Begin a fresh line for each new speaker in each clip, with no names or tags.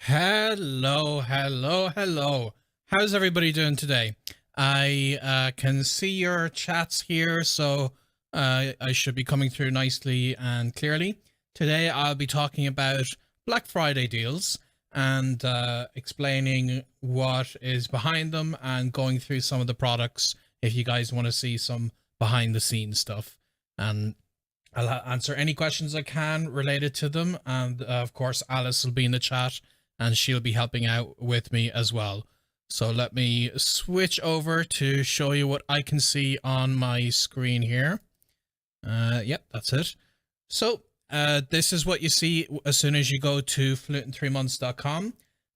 Hello, hello, hello. How's everybody doing today? I can see your chats here, so I should be coming through nicely and clearly. Today I'll be talking about Black Friday deals and explaining what is behind them and going through some of the products if you guys want to see some behind the scenes stuff. And I'll answer any questions I can related to them. And of course, Alice will be in the chat and she'll be helping out with me as well. So let me switch over to show you what I can see on my screen here. Yep, that's it. So this is what you see as soon as you go to fluent3months.com.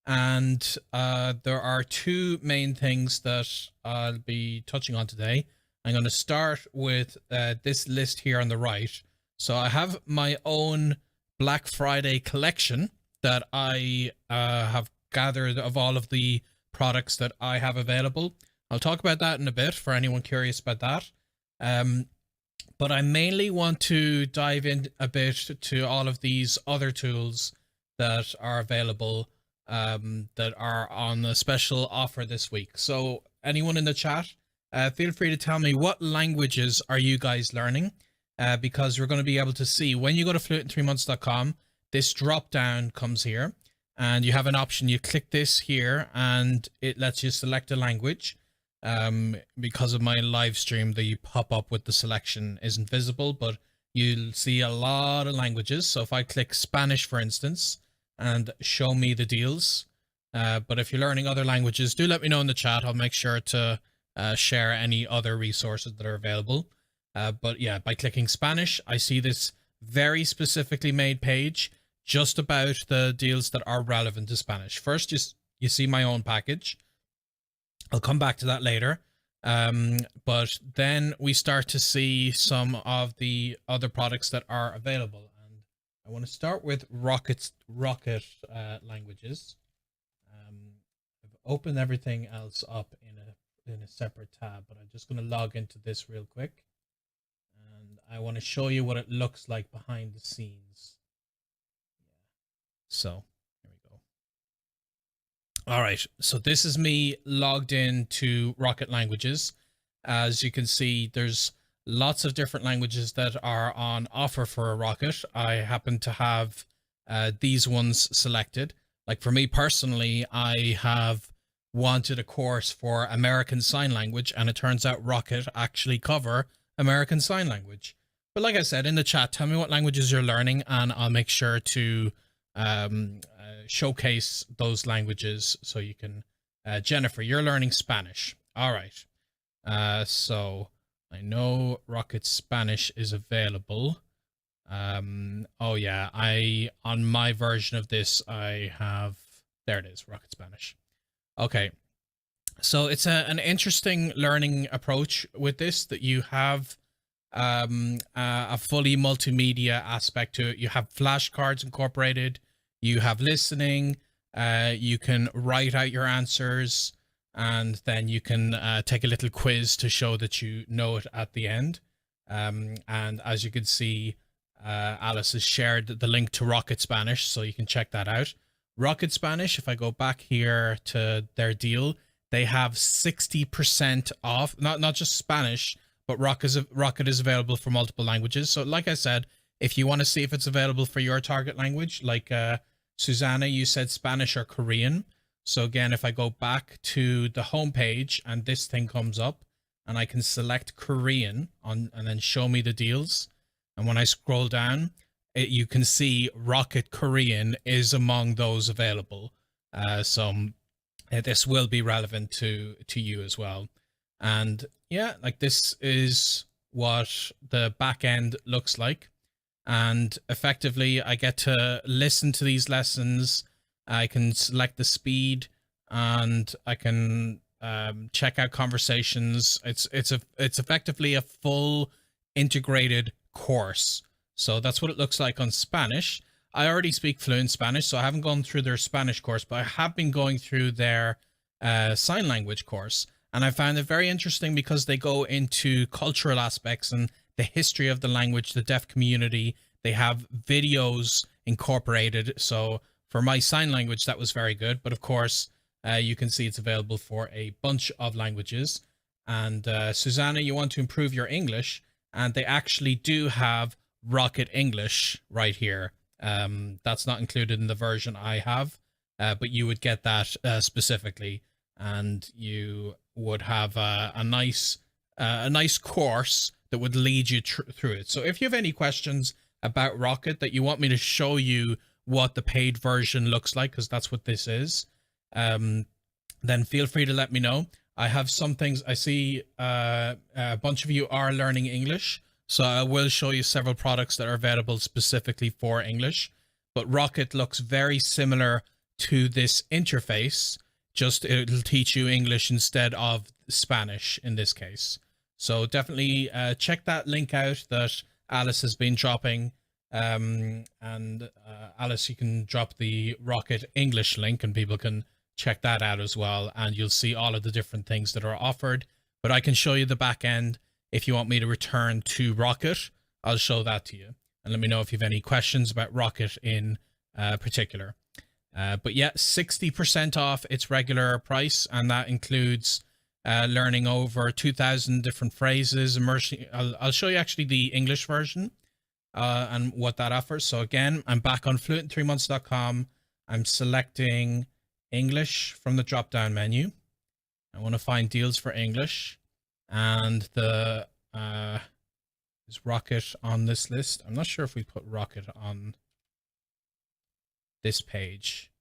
And there are two main things that I'll be touching on today. I'm going to start with this list here on the right. So I have my own Black Friday collection that I have gathered of all of the products that I have available. I'll talk about that in a bit for anyone curious about that. But I mainly want to dive in a bit to all of these other tools that are available that are on a special offer this week. So anyone in the chat, feel free to tell me what languages are you guys learning, because we're going to be able to see when you go to fluent3months.com, this drop down comes here and you have an option. You click this here and it lets you select a language. Because of my live stream, the pop-up with the selection isn't visible, but you'll see a lot of languages. So if I click Spanish, for instance, and show me the deals, but if you're learning other languages, do let me know in the chat. I'll make sure to share any other resources that are available. But yeah, by clicking Spanish, I see this very specifically made page just about the deals that are relevant to Spanish. First, you see my own package. I'll come back to that later. But then we start to see some of the other products that are available. And I want to start with Rocket languages. I've opened everything else up in a separate tab, but I'm just going to log into this real quick. And I want to show you what it looks like behind the scenes. So here we go. All right, so this is me logged in to Rocket Languages. As you can see, there's lots of different languages that are on offer for Rocket. I happen to have these ones selected. Like for me personally, I have wanted a course for American Sign Language, and it turns out Rocket actually cover American Sign Language. But like I said in the chat, tell me what languages you're learning, and I'll make sure to showcase those languages so you can. Jennifer, you're learning Spanish. All right. So I know Rocket Spanish is available. Oh yeah, on my version of this, I have, there it is, Rocket Spanish. Okay. So it's an interesting learning approach with this, that you have a fully multimedia aspect to it. You have flashcards incorporated, you have listening, you can write out your answers, and then you can take a little quiz to show that you know it at the end. And as you can see, Alice has shared the link to Rocket Spanish, so you can check that out. Rocket Spanish, if I go back here to their deal, they have 60% off, not just Spanish, but Rocket is available for multiple languages. So like I said, if you want to see if it's available for your target language, like Susanna, you said Spanish or Korean. So again, if I go back to the home page and this thing comes up and I can select Korean and then show me the deals. And when I scroll down, you can see Rocket Korean is among those available. So this will be relevant to you as well. And yeah, like this is what the back end looks like. And effectively, I get to listen to these lessons. I can select the speed, and I can check out conversations. It's effectively a full integrated course. So that's what it looks like on Spanish. I already speak fluent Spanish, so I haven't gone through their Spanish course, but I have been going through their sign language course. And I found it very interesting because they go into cultural aspects and the history of the language, the deaf community. They have videos incorporated. So For my sign language, that was very good. But of course, you can see it's available for a bunch of languages. And Susanna, you want to improve your English, and they actually do have Rocket English right here. That's not included in the version I have, but you would get that specifically, and you would have a nice course that would lead you through it. So if you have any questions about Rocket that you want me to show you what the paid version looks like, because that's what this is, then feel free to let me know. I have some things. I see a bunch of you are learning English, so I will show you several products that are available specifically for English. But Rocket looks very similar to this interface, just it'll teach you English instead of Spanish in this case. So definitely check that link out that Alice has been dropping. And Alice, you can drop the Rocket English link and people can check that out as well, and you'll see all of the different things that are offered. But I can show you the back end. If you want me to return to Rocket, I'll show that to you, and let me know if you have any questions about Rocket in particular. But yeah, 60% off its regular price, and that includes learning over 2,000 different phrases. Immersion. I'll show you actually the English version and what that offers. So again, I'm back on fluent3months.com. I'm selecting English from the drop down menu. I want to find deals for English, and the is Rocket on this list. I'm not sure if we put Rocket on this page.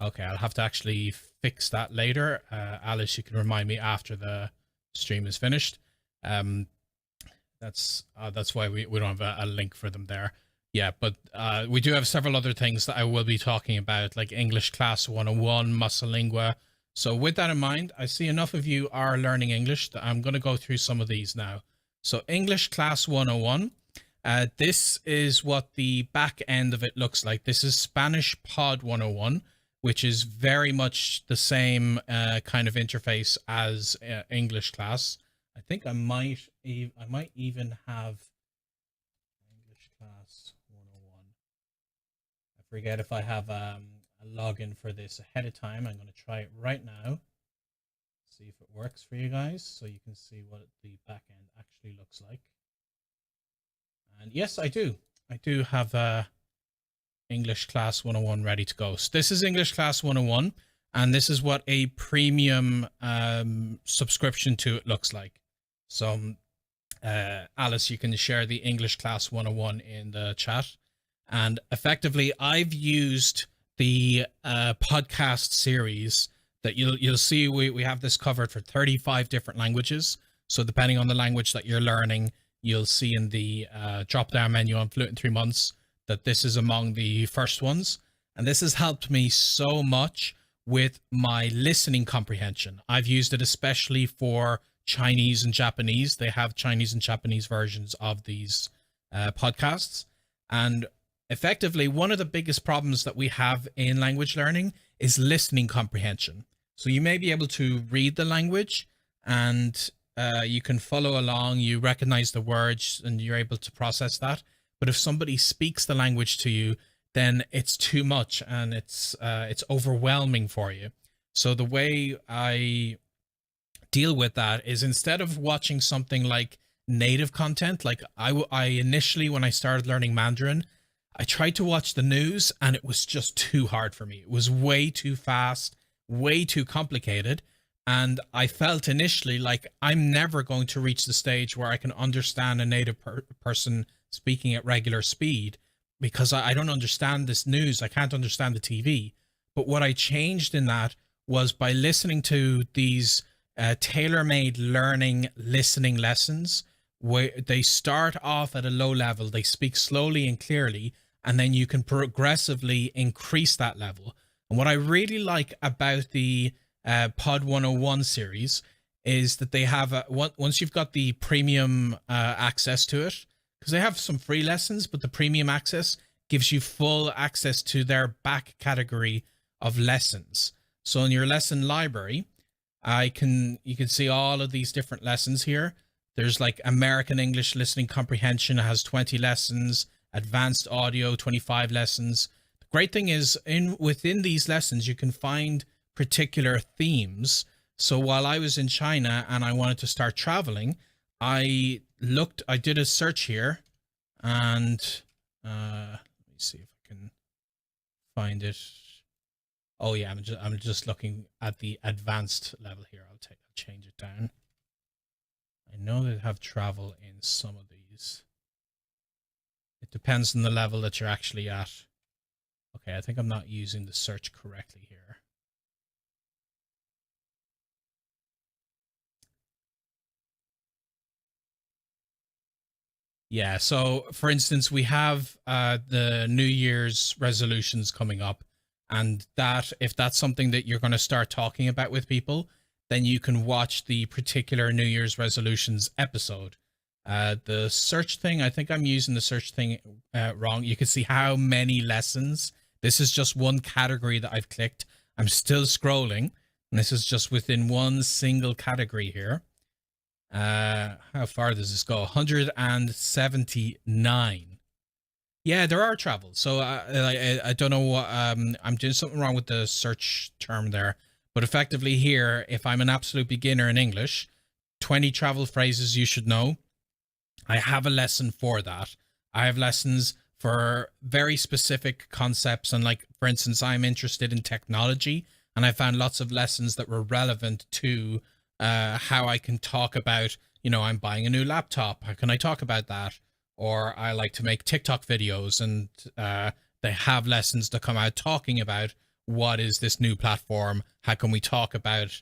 Okay, I'll have to actually fix that later. Alice, you can remind me after the stream is finished. That's why we don't have a link for them there. Yeah, but we do have several other things that I will be talking about, like English Class 101, Mussolingua. So with that in mind, I see enough of you are learning English that I'm going to go through some of these now. So English Class 101, this is what the back end of it looks like. This is Spanish Pod 101, which is very much the same kind of interface as English Class. I think I might even have English Class 101. I forget if I have a login for this ahead of time. I'm going to try it right now. See if it works for you guys, so you can see what the back end actually looks like. And yes, I do. I do have English Class 101 ready to go. So this is English Class 101, and this is what a premium subscription to it looks like. So Alice, you can share the English Class 101 in the chat. And effectively, I've used the podcast series that you'll see we have this covered for 35 different languages. So depending on the language that you're learning, you'll see in the drop down menu on Fluent in 3 Months that this is among the first ones. And this has helped me so much with my listening comprehension. I've used it especially for Chinese and Japanese. They have Chinese and Japanese versions of these podcasts. And effectively, one of the biggest problems that we have in language learning is listening comprehension. So you may be able to read the language and you can follow along, you recognize the words and you're able to process that. But if somebody speaks the language to you, then it's too much and it's overwhelming for you. So the way I deal with that is, instead of watching something like native content, like I initially, when I started learning Mandarin, I tried to watch the news and it was just too hard for me. It was way too fast, way too complicated. And I felt initially like I'm never going to reach the stage where I can understand a native person speaking at regular speed, because I don't understand this news. I can't understand the TV. But what I changed in that was by listening to these tailor-made learning listening lessons, where they start off at a low level, they speak slowly and clearly, and then you can progressively increase that level. And what I really like about the Pod 101 series is that they have once you've got the premium access to it, because they have some free lessons, but the premium access gives you full access to their back category of lessons. So in your lesson library, you can see all of these different lessons here. There's like American English listening comprehension has 20 lessons, advanced audio 25 lessons, great thing is within these lessons, you can find particular themes. So while I was in China and I wanted to start traveling, I did a search here, and let me see if I can find it. Oh yeah, I'm just looking at the advanced level here. I'll change it down. I know they have travel in some of these. It depends on the level that you're actually at. Okay, I think I'm not using the search correctly here. Yeah, so for instance, we have the New Year's resolutions coming up, and that if that's something that you're going to start talking about with people, then you can watch the particular New Year's resolutions episode. The search thing, I think I'm using the search thing wrong. You can see how many lessons. This is just one category that I've clicked. I'm still scrolling, and this is just within one single category here. How far does this go? 179. Yeah, there are travels. So I don't know what I'm doing something wrong with the search term there. But effectively here, if I'm an absolute beginner in English, 20 travel phrases you should know. I have a lesson for that. I have lessons for very specific concepts. And like, for instance, I'm interested in technology, and I found lots of lessons that were relevant to how I can talk about, I'm buying a new laptop. How can I talk about that? Or I like to make TikTok videos, and they have lessons that come out talking about what is this new platform? How can we talk about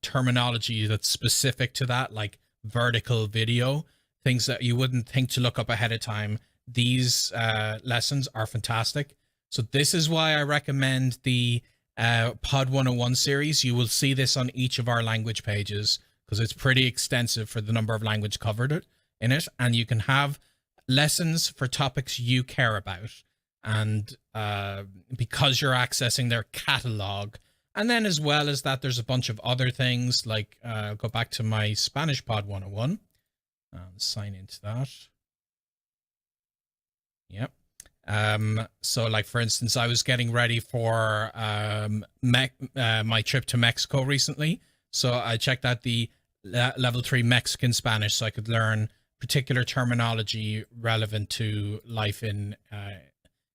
terminology that's specific to that, like vertical video, things that you wouldn't think to look up ahead of time. These lessons are fantastic. So this is why I recommend the Pod 101 series. You will see this on each of our language pages because it's pretty extensive for the number of language covered in it. And you can have lessons for topics you care about. And because you're accessing their catalog. And then as well as that, there's a bunch of other things like I'll go back to my Spanish Pod 101 and sign into that. Yep. So like, for instance, I was getting ready for my trip to Mexico recently. So I checked out the level 3 Mexican Spanish so I could learn particular terminology relevant to life in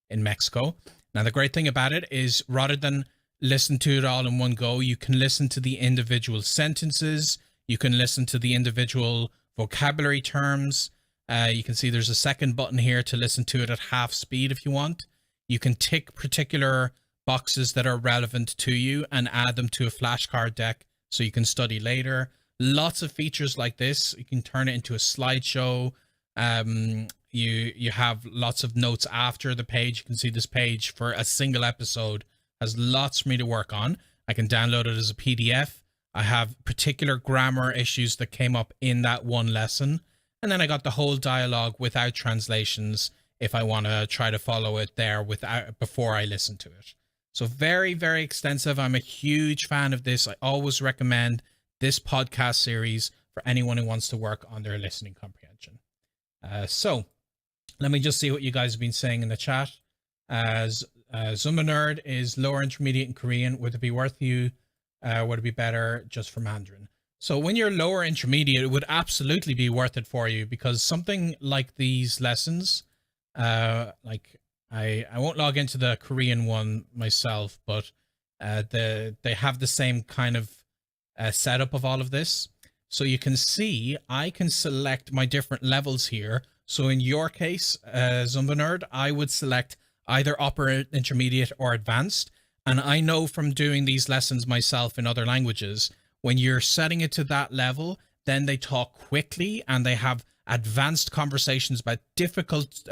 Mexico. Now, the great thing about it is rather than listen to it all in one go, you can listen to the individual sentences. You can listen to the individual vocabulary terms. You can see there's a second button here to listen to it at half speed if you want. You can tick particular boxes that are relevant to you and add them to a flashcard deck so you can study later. Lots of features like this. You can turn it into a slideshow. You have lots of notes after the page. You can see this page for a single episode has lots for me to work on. I can download it as a PDF. I have particular grammar issues that came up in that one lesson. And then I got the whole dialogue without translations if I want to try to follow it there before I listen to it. So very, very extensive. I'm a huge fan of this. I always recommend this podcast series for anyone who wants to work on their listening comprehension. So let me just see what you guys have been saying in the chat. Zumba Nerd is lower intermediate in Korean. Would it be worth you? Would it be better just for Mandarin? So when you're lower intermediate, it would absolutely be worth it for you because something like these lessons, like I won't log into the Korean one myself, but they have the same kind of setup of all of this. So you can see I can select my different levels here. So in your case, Zumba Nerd, I would select either upper intermediate or advanced. And I know from doing these lessons myself in other languages, when you're setting it to that level, then they talk quickly and they have advanced conversations about difficult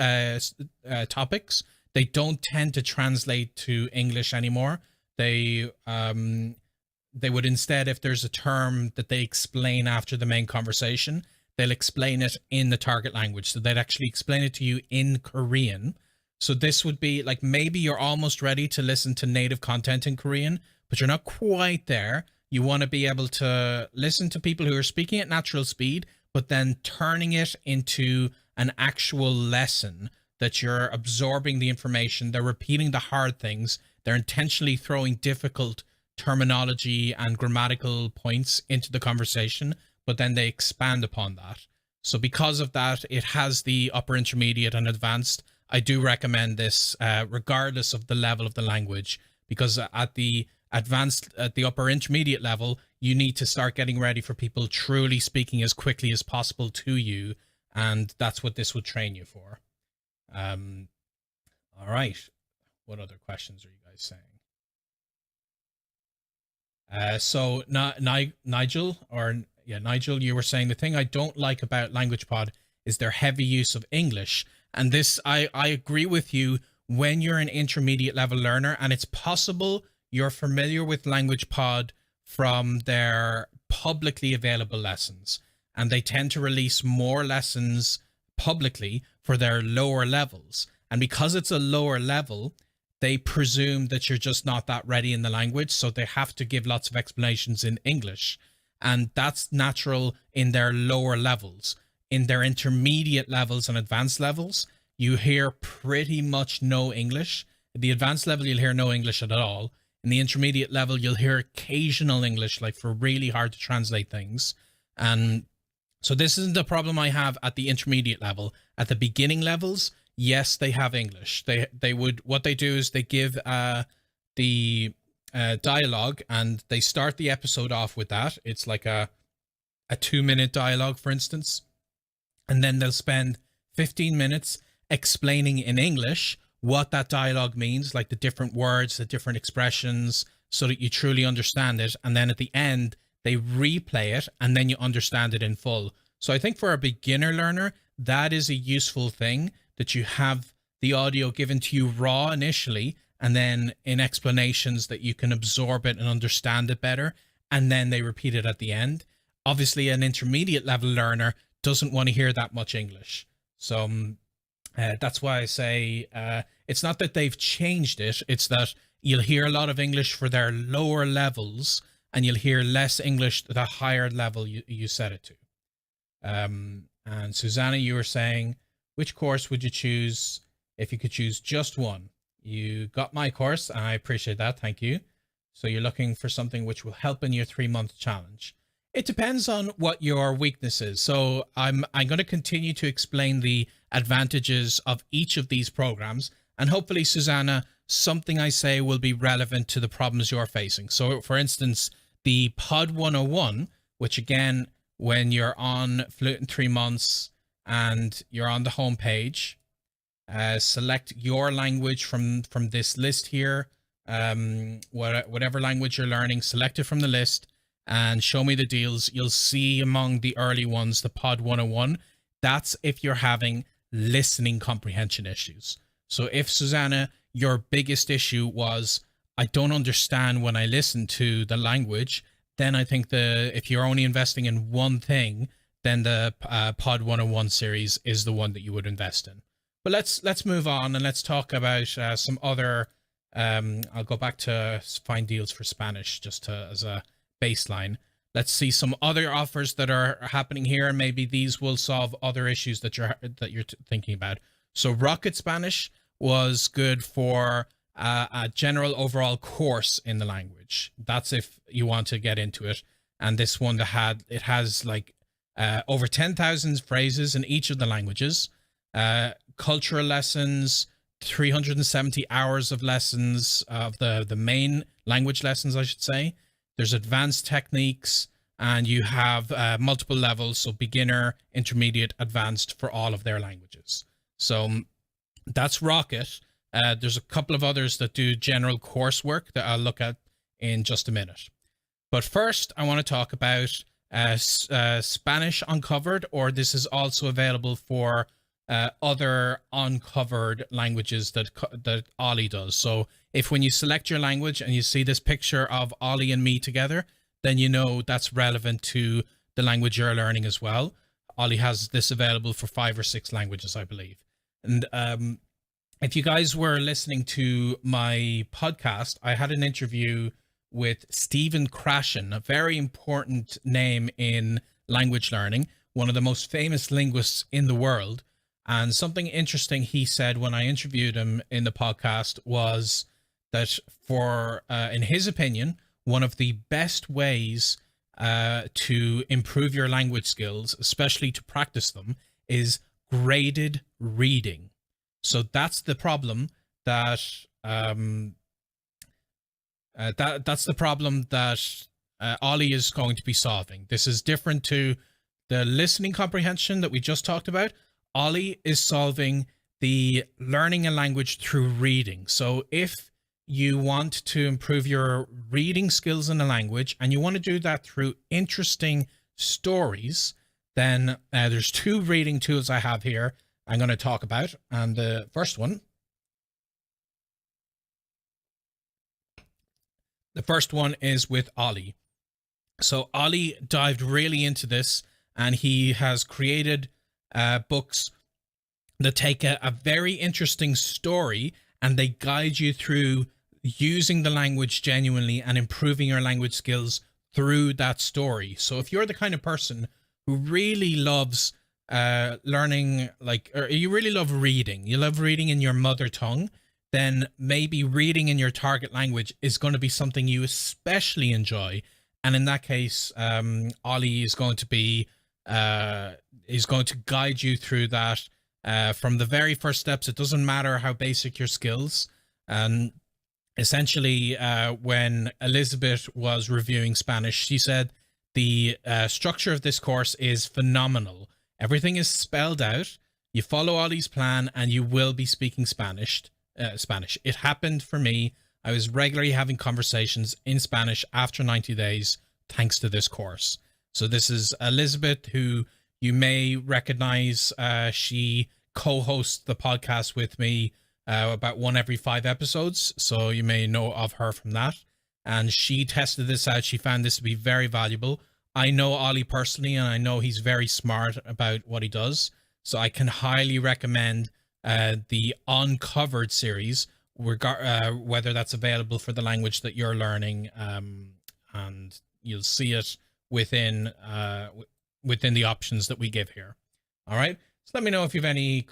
topics. They don't tend to translate to English anymore. They would instead, if there's a term that they explain after the main conversation, they'll explain it in the target language. So they'd actually explain it to you in Korean. So this would be like, maybe you're almost ready to listen to native content in Korean, but you're not quite there. You want to be able to listen to people who are speaking at natural speed, but then turning it into an actual lesson that you're absorbing the information. They're repeating the hard things. They're intentionally throwing difficult terminology and grammatical points into the conversation, but then they expand upon that. So because of that, it has the upper intermediate and advanced. I do recommend this regardless of the level of the language, because at the upper intermediate level, you need to start getting ready for people truly speaking as quickly as possible to you. And that's what this would train you for. All right. What other questions are you guys saying? So Nigel, you were saying the thing I don't like about LanguagePod is their heavy use of English. And this, I agree with you when you're an intermediate level learner, and it's possible you're familiar with LanguagePod from their publicly available lessons, and they tend to release more lessons publicly for their lower levels. And because it's a lower level, they presume that you're just not that ready in the language, so they have to give lots of explanations in English. And that's natural in their lower levels. In their intermediate levels and advanced levels, you hear pretty much no English. At the advanced level, you'll hear no English at all. In the intermediate level, you'll hear occasional English, like for really hard to translate things. And so this isn't the problem I have at the intermediate level. At the beginning levels, yes, they have English. What they do is they give the dialogue, and they start the episode off with that. It's like a 2-minute dialogue, for instance. And then they'll spend 15 minutes explaining in English what that dialogue means, like the different words, the different expressions, so that you truly understand it. And then at the end, they replay it, and then you understand it in full. So I think for a beginner learner, that is a useful thing, that you have the audio given to you raw initially, and then in explanations that you can absorb it and understand it better, and then they repeat it at the end. Obviously, an intermediate level learner doesn't want to hear that much English. So that's why I say it's not that they've changed it, it's that you'll hear a lot of English for their lower levels, and you'll hear less English the higher level you set it to. And Susanna, you were saying, which course would you choose if you could choose just one? You got my course, and I appreciate that. Thank you. So you're looking for something which will help in your 3-month challenge. It depends on what your weakness is. So I'm going to continue to explain the advantages of each of these programs. And hopefully, Susanna, something I say will be relevant to the problems you're facing. So for instance, the Pod 101, which again, when you're on Fluent in 3 months and you're on the home page, select your language from this list here. Whatever language you're learning, select it from the list and show me the deals. You'll see among the early ones, the Pod 101. That's if you're having listening comprehension issues. So if, Susanna, your biggest issue was, I don't understand when I listen to the language, then I think if you're only investing in one thing, then the Pod 101 series is the one that you would invest in. But let's move on, and let's talk about some other. I'll go back to find deals for Spanish just as a baseline. Let's see some other offers that are happening here, and maybe these will solve other issues that you're thinking about. So Rocket Spanish was good for a general overall course in the language. That's if you want to get into it. And this one has like over 10,000 phrases in each of the languages. Cultural lessons, 370 hours of lessons of the main language lessons, I should say. There's advanced techniques, and you have multiple levels, so beginner, intermediate, advanced for all of their languages. So that's Rocket. There's a couple of others that do general coursework that I'll look at in just a minute. But first, I want to talk about Spanish Uncovered, or this is also available for other uncovered languages that Ollie does. So if when you select your language and you see this picture of Ollie and me together, then you know that's relevant to the language you're learning as well. Ollie has this available for 5 or 6 languages, I believe. And if you guys were listening to my podcast, I had an interview with Stephen Krashen, a very important name in language learning, one of the most famous linguists in the world. And something interesting he said when I interviewed him in the podcast was that in his opinion, one of the best ways to improve your language skills, especially to practice them, is graded reading. So that's the problem that that's the problem that Ollie is going to be solving. This is different to the listening comprehension that we just talked about. Ollie is solving the learning a language through reading. So if you want to improve your reading skills in a language and you want to do that through interesting stories, then there's 2 reading tools I have here I'm going to talk about. And the first one is with Ollie. So Ollie dived really into this, and he has created books that take a very interesting story and they guide you through using the language genuinely and improving your language skills through that story. So if you're the kind of person who really loves learning, or you really love reading, you love reading in your mother tongue, then maybe reading in your target language is going to be something you especially enjoy. And in that case, Ollie is going to be going to guide you through that from the very first steps. It doesn't matter how basic your skills. Essentially, when Elizabeth was reviewing Spanish, she said the structure of this course is phenomenal. Everything is spelled out. You follow Ollie's plan and you will be speaking Spanish. It happened for me. I was regularly having conversations in Spanish after 90 days, thanks to this course. So this is Elizabeth, who you may recognize. She co-hosts the podcast with me about 1 every 5 episodes. So you may know of her from that. And she tested this out. She found this to be very valuable. I know Ollie personally, and I know he's very smart about what he does. So I can highly recommend the Uncovered series, whether that's available for the language that you're learning, and you'll see it within the options that we give here. All right, so let me know if you have any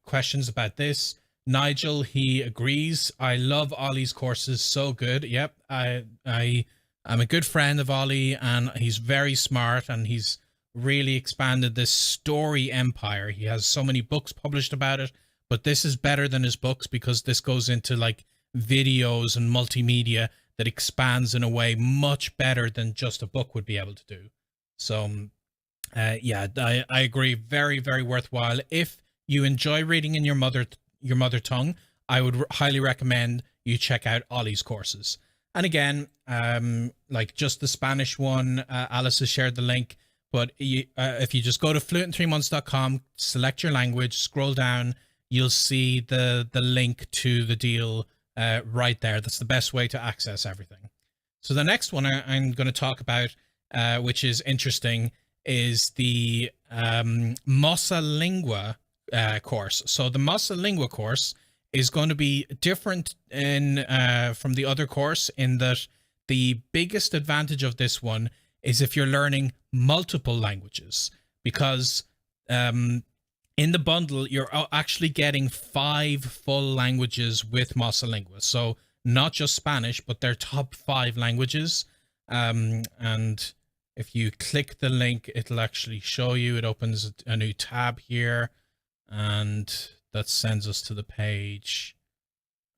questions about this. Nigel, he agrees. I love Ollie's courses, so good. Yep, I'm a good friend of Ollie, and he's very smart, and he's really expanded this story empire. He has so many books published about it, but this is better than his books because this goes into like videos and multimedia that expands in a way much better than just a book would be able to do. So yeah, I agree. Very, very worthwhile. If you enjoy reading in your mother tongue, I would highly recommend you check out Ollie's courses. And again, like just the Spanish one, Alice has shared the link. But if you just go to fluent3months.com, select your language, scroll down, you'll see the link to the deal right there. That's the best way to access everything. So the next one I'm going to talk about, which is interesting, is the Mossa Lingua course. So the Mossa Lingua course is going to be different from the other course in that the biggest advantage of this one is if you're learning multiple languages, because in the bundle, you're actually getting 5 full languages with Mossa Lingua. So not just Spanish, but their top 5 languages. And if you click the link, it'll actually show you. It opens a new tab here, and that sends us to the page.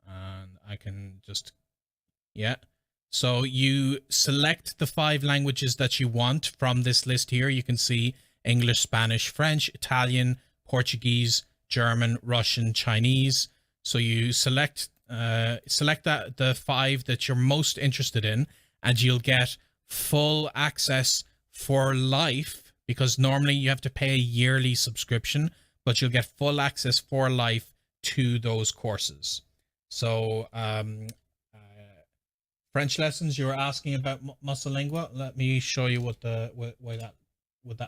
And I can just, yeah. So you select the 5 languages that you want from this list here. You can see English, Spanish, French, Italian, Portuguese, German, Russian, Chinese. So you select the 5 that you're most interested in, and you'll get full access for life, because normally you have to pay a yearly subscription, but you'll get full access for life to those courses. So French lessons, you were asking about Mossa Lingua. Let me show you what that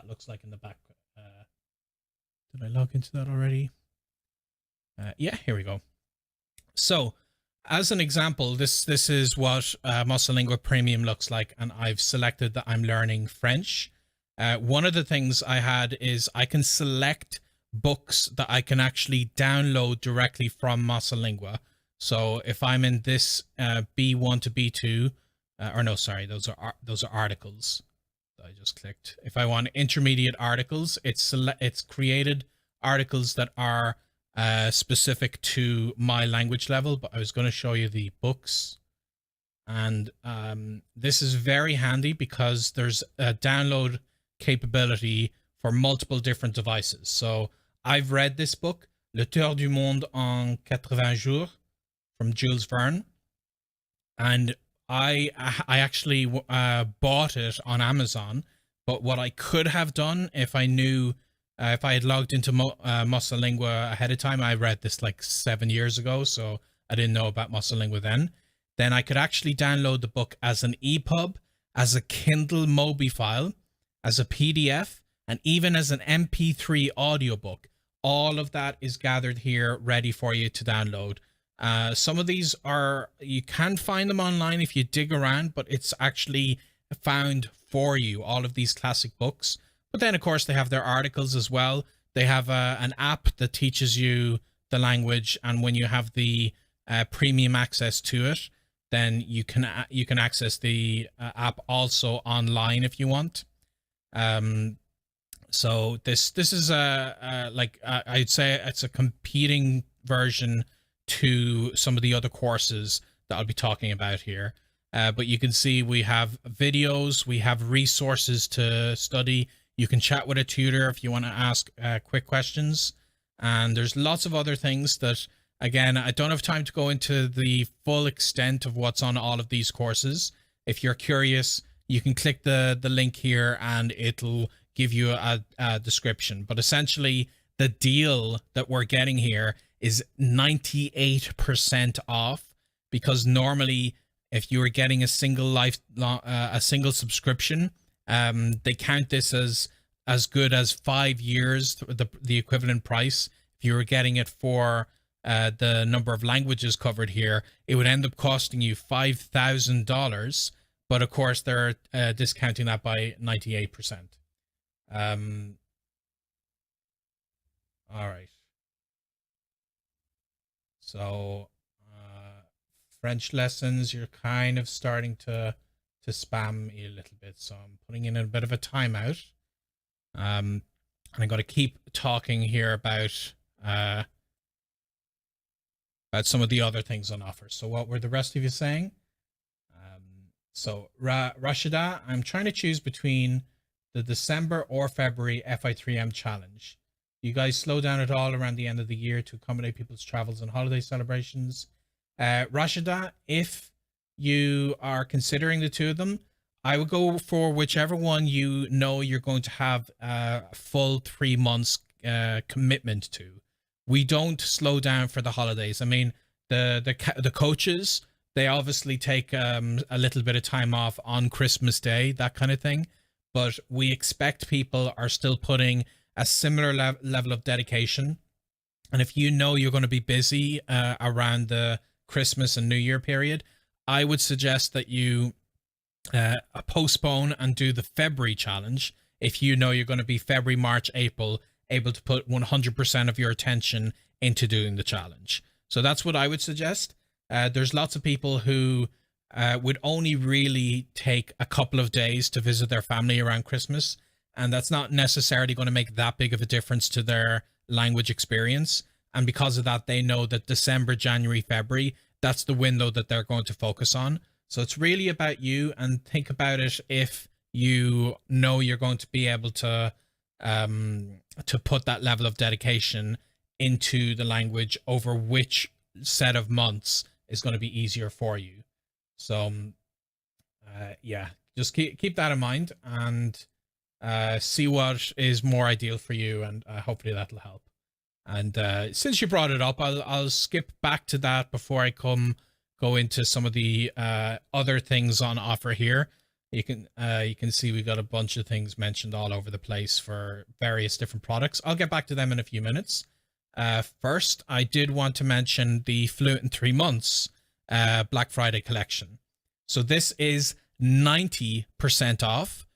looks like in the back. Did I log into that already? Yeah, here we go. So as an example, this is what Mossa Lingua Premium looks like, and I've selected that I'm learning French. One of the things I had is I can select books that I can actually download directly from Mosalingua. So if I'm in this B1 to B2, or no, sorry, those are articles. I just clicked. If I want intermediate articles, it's created articles that are specific to my language level. But I was going to show you the books, and this is very handy because there's a download capability for multiple different devices. So I've read this book, Le Tour du Monde en 80 jours, from Jules Verne, and I actually bought it on Amazon. But what I could have done if I knew, if I had logged into Mosalingua ahead of time, I read this like 7 years ago, so I didn't know about Mosalingua then I could actually download the book as an EPUB, as a Kindle Mobi file, as a PDF, and even as an MP3 audiobook. All of that is gathered here, ready for you to download. Some of these you can find them online if you dig around, but it's actually found for you, all of these classic books. But then, of course, they have their articles as well. They have an app that teaches you the language, and when you have the premium access to it, then you can access the app also online if you want. So this is I'd say it's a competing version to some of the other courses that I'll be talking about here. But you can see we have videos, we have resources to study. You can chat with a tutor if you want to ask quick questions. And there's lots of other things that, again, I don't have time to go into the full extent of what's on all of these courses. If you're curious, you can click the link here and it'll give you a description. But essentially, the deal that we're getting here is 98% off, because normally if you were getting a single subscription, they count this as good as 5 years, the equivalent price. If you were getting it for the number of languages covered here, it would end up costing you $5,000. But of course, they're discounting that by 98%. All right. So French lessons, you're kind of starting to spam me a little bit, so I'm putting in a bit of a timeout. And I'm going to keep talking here about some of the other things on offer. So what were the rest of you saying? So Rashida, I'm trying to choose between the December or February FI3M challenge. You guys slow down at all around the end of the year to accommodate people's travels and holiday celebrations? Rashida, if you are considering the two of them, I would go for whichever one you know you're going to have a full 3 months commitment to. We don't slow down for the holidays. I mean, the coaches, they obviously take a little bit of time off on Christmas Day, that kind of thing. But we expect people are still putting a similar level of dedication. And if you know you're going to be busy around the Christmas and New Year period, I would suggest that you postpone and do the February challenge if you know you're going to be February, March, April, able to put 100% of your attention into doing the challenge. So that's what I would suggest. There's lots of people who would only really take a couple of days to visit their family around Christmas, and that's not necessarily going to make that big of a difference to their language experience. And because of that, they know that December, January, February, that's the window that they're going to focus on. So it's really about you, and think about it if you know you're going to be able to put that level of dedication into the language over which set of months is going to be easier for you. So yeah, just keep that in mind and see what is more ideal for you, and hopefully that'll help. And since you brought it up, I'll skip back to that before I go into some of the other things on offer here. You can see we got a bunch of things mentioned all over the place for various different products. I'll get back to them in a few minutes. First, I did want to mention the Fluent in 3 months Black Friday collection. So this is 90% off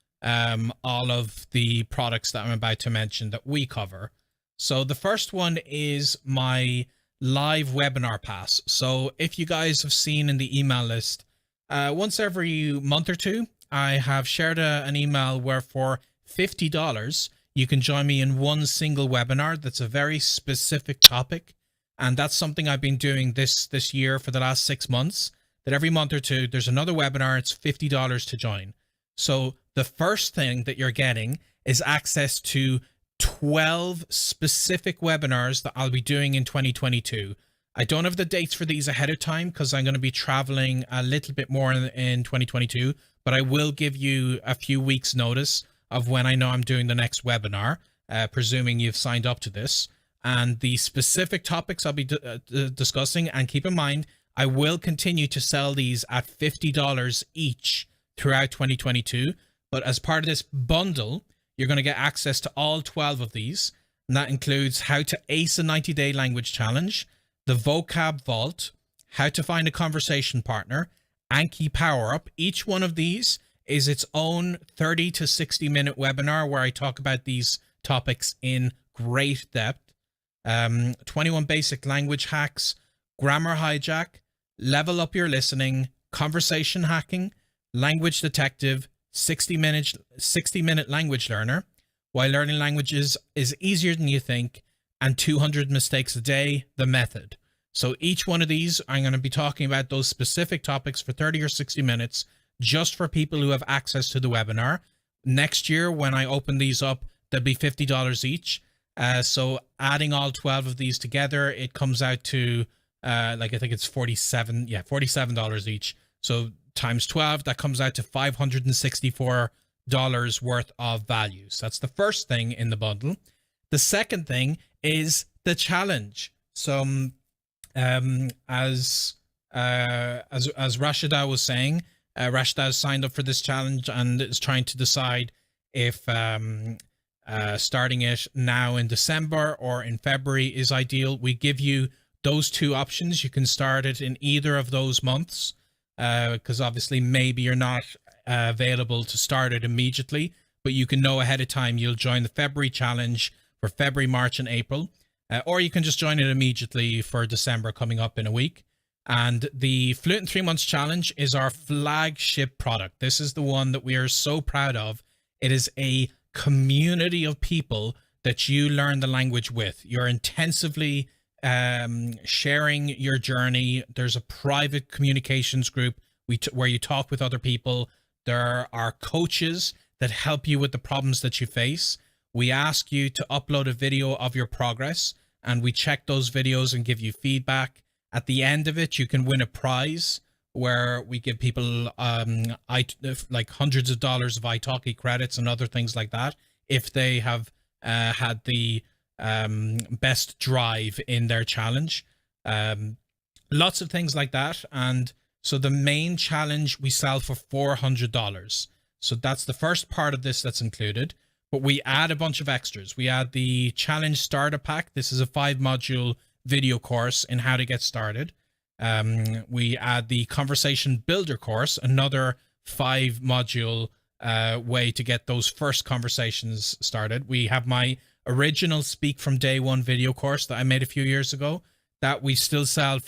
all of the products that I'm about to mention that we cover. So the first one is my live webinar pass. So if you guys have seen in the email list, once every month or two, I have shared an email where for $50, you can join me in one single webinar that's a very specific topic. And that's something I've been doing this year for the last 6 months, that every month or two, there's another webinar. It's $50 to join. So the first thing that you're getting is access to 12 specific webinars that I'll be doing in 2022. I don't have the dates for these ahead of time because I'm going to be traveling a little bit more in 2022, but I will give you a few weeks notice of when I know I'm doing the next webinar, presuming you've signed up to this. And the specific topics I'll be discussing, and keep in mind, I will continue to sell these at $50 each throughout 2022. But as part of this bundle, you're going to get access to all 12 of these. And that includes how to ace a 90-day language challenge, the vocab vault, how to find a conversation partner, Anki Power Up. Each one of these is its own 30 to 60 minute webinar where I talk about these topics in great depth. 21 basic language hacks, grammar hijack, level up your listening, conversation hacking, language detective, 60-minute language learner, why learning languages is easier than you think, and 200 mistakes a day, the method. So each one of these, I'm going to be talking about those specific topics for 30 or 60 minutes, just for people who have access to the webinar. Next year, when I open these up, they'll be $50 each. So adding all 12 of these together, it comes out to I think it's $47 each. So times 12, that comes out to $564 worth of values. That's the first thing in the bundle. The second thing is the challenge. So as Rashida was saying, Rashida has signed up for this challenge and is trying to decide if starting it now in December or in February is ideal. We give you those two options. You can start it in either of those months, because obviously maybe you're not available to start it immediately, but you can know ahead of time you'll join the February challenge for February, March, and April, or you can just join it immediately for December coming up in a week. And the Fluent in 3 Months Challenge is our flagship product. This is the one that we are so proud of. It is a community of people that you learn the language with. You're intensively sharing your journey. There's a private communications group where you talk with other people. There are coaches that help you with the problems that you face. We ask you to upload a video of your progress, and we check those videos and give you feedback. At the end of it, you can win a prize where we give people like hundreds of dollars of italki credits and other things like that if they have had the best drive in their challenge. Lots of things like that. And so the main challenge we sell for $400. So that's the first part of this that's included. But we add a bunch of extras. We add the challenge starter pack. This is a 5-module video course in how to get started. We add the conversation builder course, another 5-module way to get those first conversations started. We have my original Speak from Day One video course that I made a few years ago that we still sell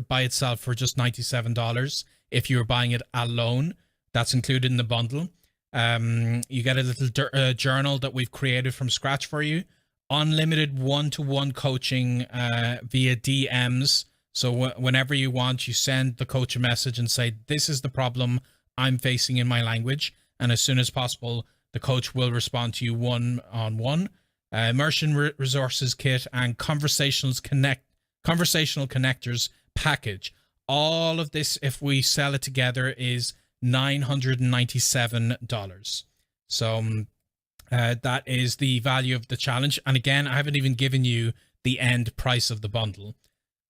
by itself for just $97. If you were buying it alone, that's included in the bundle. You get a little journal that we've created from scratch for you. Unlimited one-to-one coaching via DMs. So whenever you want, you send the coach a message and say, this is the problem I'm facing in my language. And as soon as possible, the coach will respond to you one-on-one. Immersion resources kit and conversational connectors package. All of this, if we sell it together, is $997. So that is the value of the challenge. And again, I haven't even given you the end price of the bundle.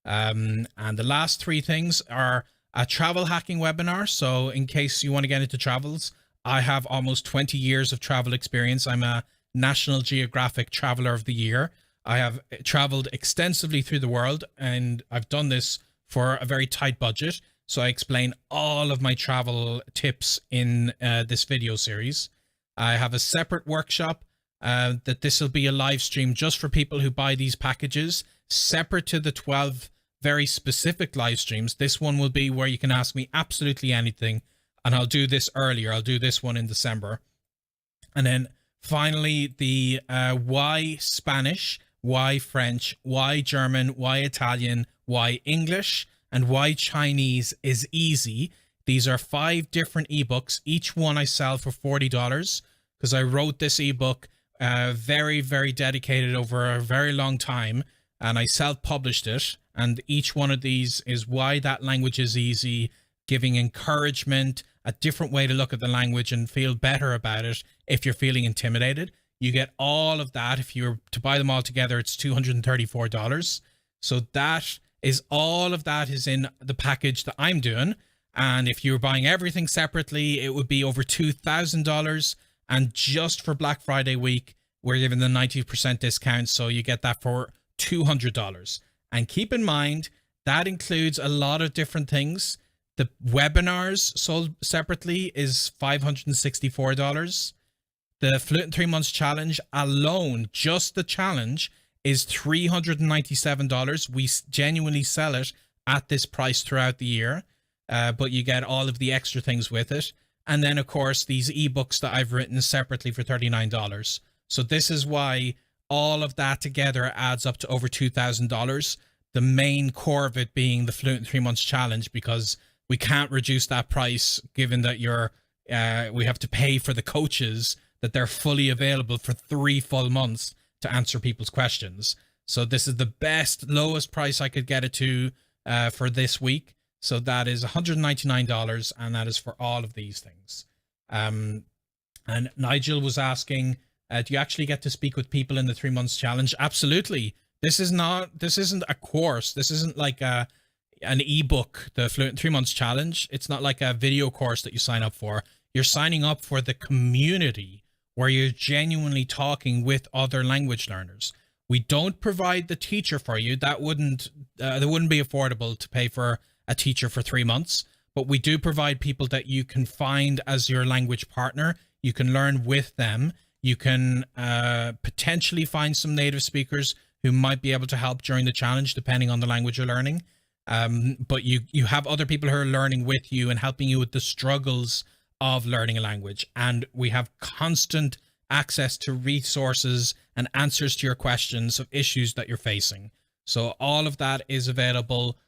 And the last 3 things are a travel hacking webinar. So in case you want to get into travels, I have almost 20 years of travel experience. I'm a National Geographic Traveler of the Year. I have traveled extensively through the world, and I've done this for a very tight budget. So I explain all of my travel tips in this video series. I have a separate workshop that this will be a live stream just for people who buy these packages, separate to the 12 very specific live streams. This one will be where you can ask me absolutely anything, and I'll do this earlier. I'll do this one in December. And then finally, the why Spanish, why French, why German, why Italian, why English, and why Chinese is easy. These are 5 different ebooks. Each one I sell for $40 because I wrote this ebook very, very dedicated over a very long time, and I self-published it. And each one of these is why that language is easy, giving encouragement, a different way to look at the language and feel better about it if you're feeling intimidated. You get all of that. If you were to buy them all together, it's $234. So that is all of that is in the package that I'm doing. And if you were buying everything separately, it would be over $2,000. And just for Black Friday week, we're giving the 90% discount. So you get that for $200. And keep in mind, that includes a lot of different things. The webinars sold separately is $564. The Fluent in 3 Months Challenge alone, just the challenge, is $397. We genuinely sell it at this price throughout the year, but you get all of the extra things with it. And then, of course, these ebooks that I've written separately for $39. So this is why all of that together adds up to over $2,000. The main core of it being the Fluent in 3 Months Challenge, because we can't reduce that price given that we have to pay for the coaches, that they're fully available for 3 full months to answer people's questions. So this is the best, lowest price I could get it to for this week. So that is $199, and that is for all of these things. And Nigel was asking, do you actually get to speak with people in the 3 Months Challenge? Absolutely. This isn't a course. This isn't like an ebook, the Fluent in 3 Months Challenge. It's not like a video course that you sign up for. You're signing up for the community where you're genuinely talking with other language learners. We don't provide the teacher for you. That wouldn't be affordable to pay for a teacher for 3 months, but we do provide people that you can find as your language partner. You can learn with them. You can potentially find some native speakers who might be able to help during the challenge, depending on the language you're learning. But you have other people who are learning with you and helping you with the struggles of learning a language. And we have constant access to resources and answers to your questions of issues that you're facing. So all of that is available.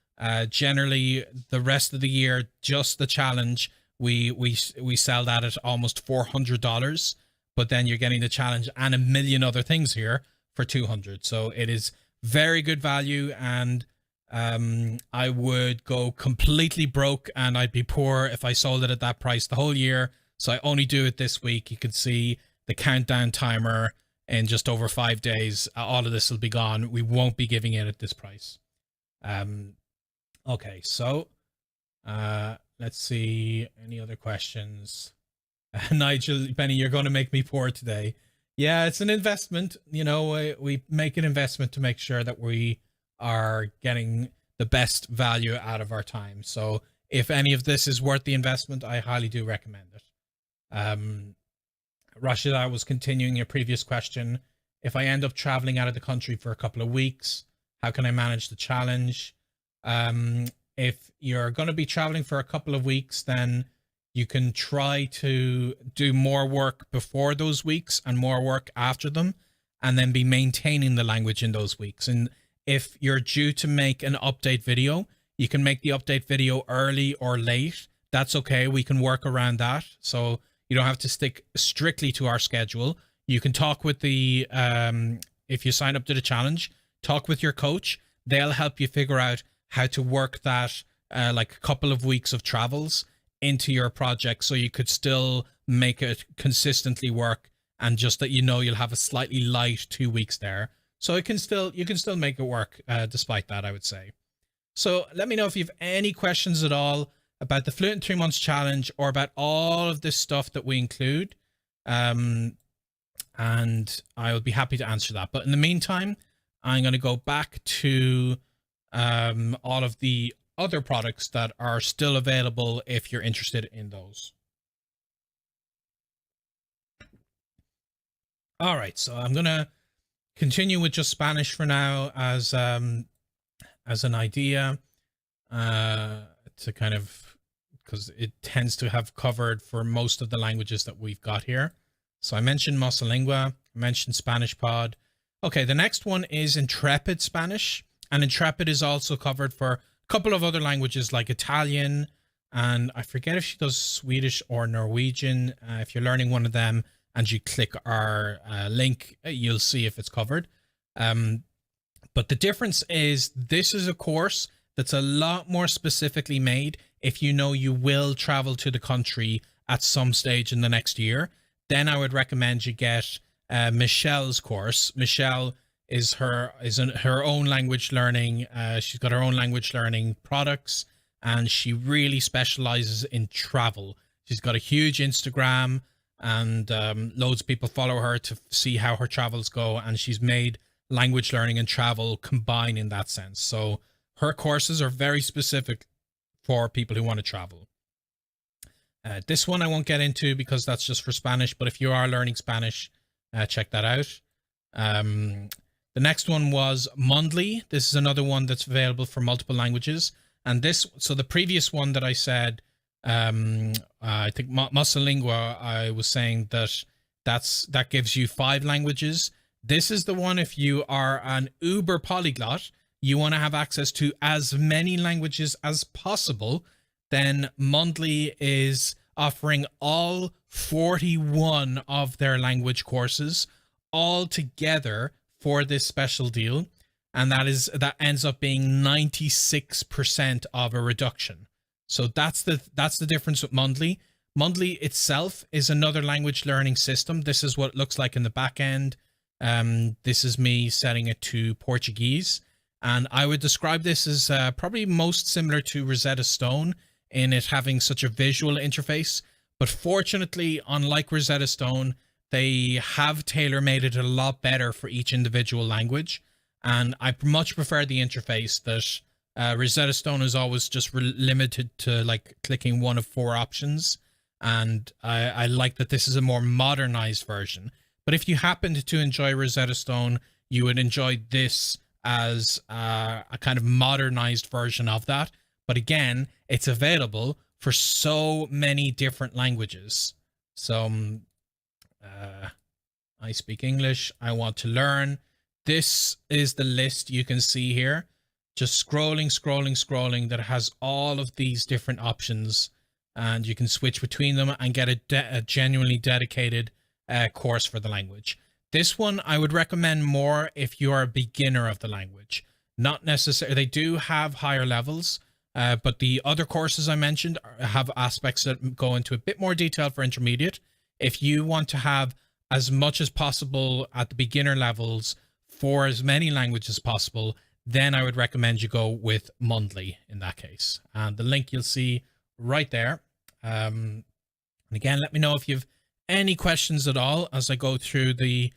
Generally, the rest of the year, just the challenge, we sell that at almost $400. But then you're getting the challenge and a million other things here for $200. So it is very good value, and I would go completely broke and I'd be poor if I sold it at that price the whole year. So I only do it this week. You can see the countdown timer in just over 5 days. All of this will be gone. We won't be giving it at this price. Okay, so let's see any other questions. Nigel, Benny, you're going to make me poor today. Yeah, it's an investment. You know, we make an investment to make sure that we are getting the best value out of our time. So if any of this is worth the investment, I highly do recommend it. Rashida was continuing your previous question. If I end up traveling out of the country for a couple of weeks, how can I manage the challenge? If you're going to be traveling for a couple of weeks, then you can try to do more work before those weeks and more work after them, and then be maintaining the language in those weeks. And if you're due to make an update video, you can make the update video early or late. That's okay. We can work around that. So you don't have to stick strictly to our schedule. You can talk with the, if you sign up to the challenge, talk with your coach. They'll help you figure out how to work that like a couple of weeks of travels into your project, so you could still make it consistently work, and just that you'll have a slightly light 2 weeks there, so you can still make it work despite that, I would say. So let me know if you have any questions at all about the Fluent in 3 Months Challenge or about all of this stuff that we include, and I will be happy to answer that. But in the meantime, I'm going to go back to all of the other products that are still available if you're interested in those. All right, so I'm gonna continue with just Spanish for now as an idea, to kind of, because it tends to have covered for most of the languages that we've got here. So I mentioned Mosalingua, I mentioned Spanish Pod. Okay, the next one is Intrepid Spanish, and Intrepid is also covered for a couple of other languages like Italian, and I forget if she does Swedish or Norwegian. If you're learning one of them and you click our link, you'll see if it's covered. But the difference is this is a course that's a lot more specifically made if you know you will travel to the country at some stage in the next year. Then I would recommend you get Michelle's course. Michelle is her own language learning. She's got her own language learning products, and she really specializes in travel. She's got a huge Instagram, and loads of people follow her to see how her travels go, and she's made language learning and travel combine in that sense. So her courses are very specific for people who want to travel. This one I won't get into because that's just for Spanish, but if you are learning Spanish, check that out. The next one was Mondly. This is another one that's available for multiple languages. And so the previous one that I said, I think Mosalingua, I was saying that gives you 5 languages. This is the one, if you are an uber polyglot, you want to have access to as many languages as possible, then Mondly is offering all 41 of their language courses all together for this special deal. And that ends up being 96% of a reduction. So that's the difference with Mondly. Mondly itself is another language learning system. This is what it looks like in the back end. This is me setting it to Portuguese. And I would describe this as probably most similar to Rosetta Stone in it having such a visual interface. But fortunately, unlike Rosetta Stone, they have tailor-made it a lot better for each individual language. And I much prefer the interface that Rosetta Stone is always just limited to like clicking one of 4 options. And I like that this is a more modernized version. But if you happened to enjoy Rosetta Stone, you would enjoy this as a kind of modernized version of that. But again, it's available for so many different languages. So I speak English. I want to learn. This is the list you can see here. Just scrolling, that has all of these different options, and you can switch between them and get a genuinely dedicated course for the language. This one I would recommend more if you are a beginner of the language. Not necessarily, they do have higher levels, but the other courses I mentioned have aspects that go into a bit more detail for intermediate. If you want to have as much as possible at the beginner levels for as many languages as possible, then I would recommend you go with Mondly in that case. And the link you'll see right there. And again, let me know if you've any questions at all as I go through the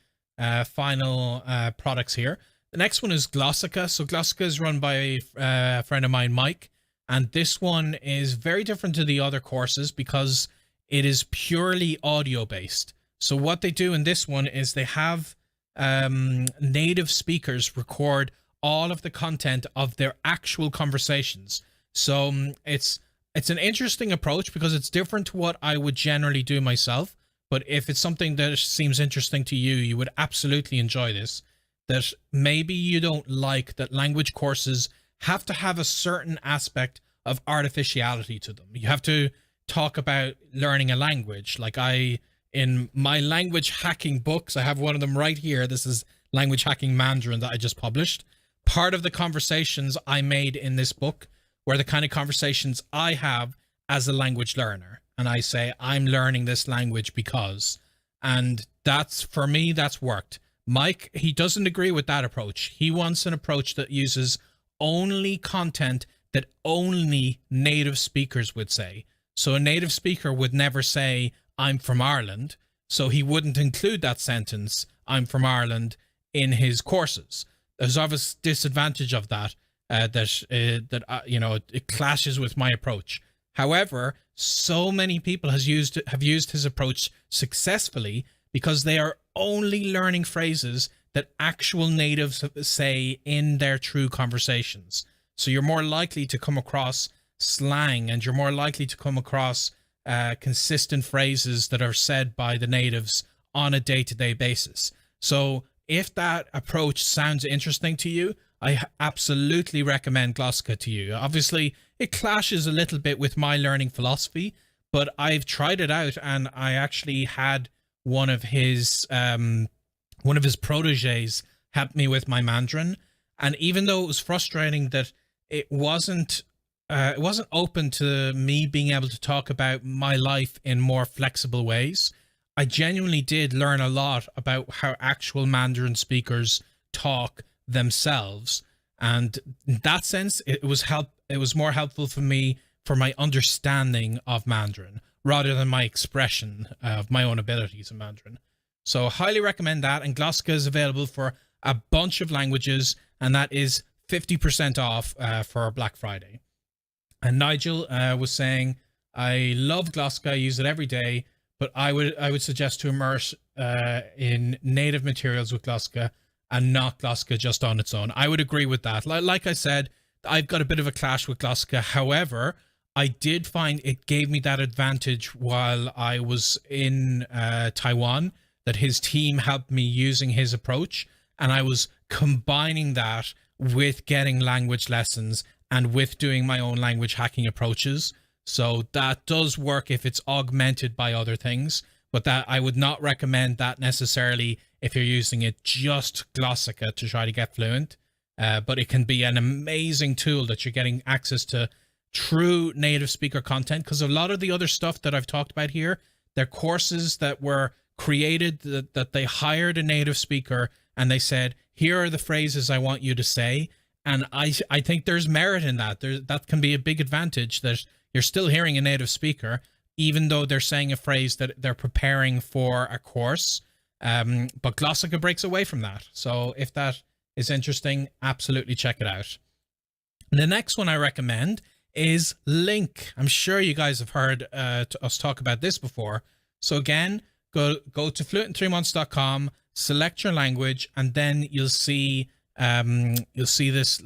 final products here. The next one is Glossika. So Glossika is run by a friend of mine, Mike. And this one is very different to the other courses because it is purely audio based. So what they do in this one is they have native speakers record all of the content of their actual conversations. So it's an interesting approach because it's different to what I would generally do myself. But if it's something that seems interesting to you, you would absolutely enjoy this. That maybe you don't like that language courses have to have a certain aspect of artificiality to them. You have to talk about learning a language. Like in my language hacking books, I have one of them right here. This is Language Hacking Mandarin that I just published. Part of the conversations I made in this book were the kind of conversations I have as a language learner. And I say, I'm learning this language because, and that's, for me, that's worked. Mike, he doesn't agree with that approach. He wants an approach that uses only content that only native speakers would say. So a native speaker would never say, I'm from Ireland. So he wouldn't include that sentence, I'm from Ireland, in his courses. There's obvious disadvantage of that, it clashes with my approach. However, so many people have used his approach successfully because they are only learning phrases that actual natives say in their true conversations. So you're more likely to come across slang, and you're more likely to come across consistent phrases that are said by the natives on a day-to-day basis. So if that approach sounds interesting to you, I absolutely recommend Glossika to you. Obviously, it clashes a little bit with my learning philosophy, but I've tried it out, and I actually had one of his proteges help me with my Mandarin. And even though it was frustrating that it wasn't open to me being able to talk about my life in more flexible ways, I genuinely did learn a lot about how actual Mandarin speakers talk themselves. And in that sense, it was more helpful for me for my understanding of Mandarin rather than my expression of my own abilities in Mandarin. So highly recommend that. And Glossika is available for a bunch of languages, and that is 50% off for Black Friday. And Nigel was saying, I love Glossika, I use it every day, but I would suggest to immerse in native materials with Glossika and not Glossika just on its own. I would agree with that. Like I said, I've got a bit of a clash with Glossika. However, I did find it gave me that advantage while I was in Taiwan, that his team helped me using his approach, and I was combining that with getting language lessons and with doing my own language hacking approaches. So that does work if it's augmented by other things, but that I would not recommend that necessarily if you're using it just Glossika to try to get fluent. But it can be an amazing tool that you're getting access to true native speaker content, because a lot of the other stuff that I've talked about here, they're courses that were created that they hired a native speaker and they said, here are the phrases I want you to say. And I think there's merit in that. That can be a big advantage, that you're still hearing a native speaker, even though they're saying a phrase that they're preparing for a course. But Glossika breaks away from that. So if that is interesting, absolutely check it out. The next one I recommend is LingQ. I'm sure you guys have heard us talk about this before. So again, go to fluent3months.com, select your language, and then you'll see this